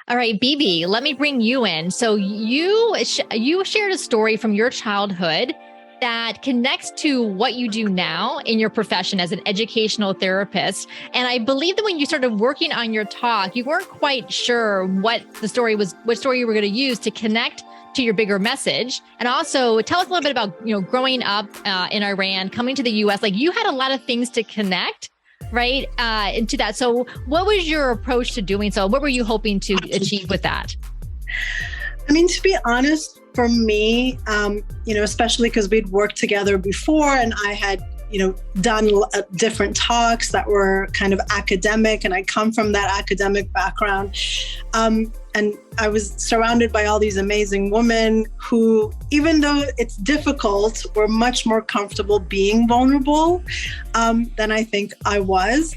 All right, Bibi, let me bring you in. So you shared a story from your childhood that connects to what you do now in your profession as an educational therapist. And I believe that when you started working on your talk, you weren't quite sure what story you were going to use to connect to your bigger message. And also tell us a little bit about, growing up in Iran, coming to the US, like you had a lot of things to connect, right, into that. So what was your approach to doing so? What were you hoping to achieve with that? I mean, to be honest, for me, especially because we'd worked together before and I had, done different talks that were kind of academic, and I come from that academic background. And I was surrounded by all these amazing women who, even though it's difficult, were much more comfortable being vulnerable than I think I was.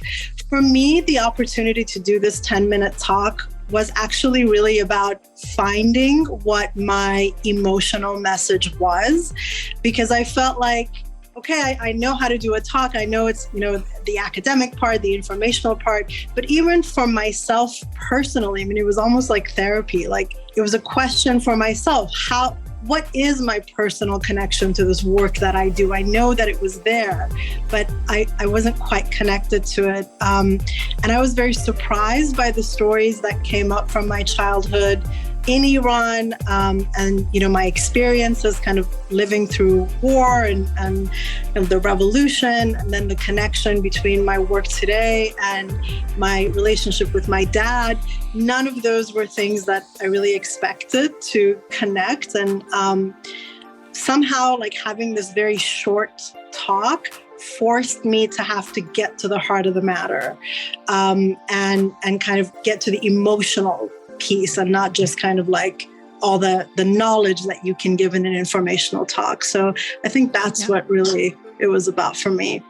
For me, the opportunity to do this 10-minute talk was actually really about finding what my emotional message was, because I felt like, okay, I know how to do a talk. I know it's, the academic part, the informational part, but even for myself personally, I mean, it was almost like therapy. Like it was a question for myself. What is my personal connection to this work that I do? I know that it was there, but I wasn't quite connected to it. And I was very surprised by the stories that came up from my childhood in Iran, and my experiences kind of living through war and the revolution, and then the connection between my work today and my relationship with my dad. None of those were things that I really expected to connect, and somehow like having this very short talk forced me to have to get to the heart of the matter, and kind of get to the emotional piece, and not just kind of like all the knowledge that you can give in an informational talk. So I think that's what really it was about for me.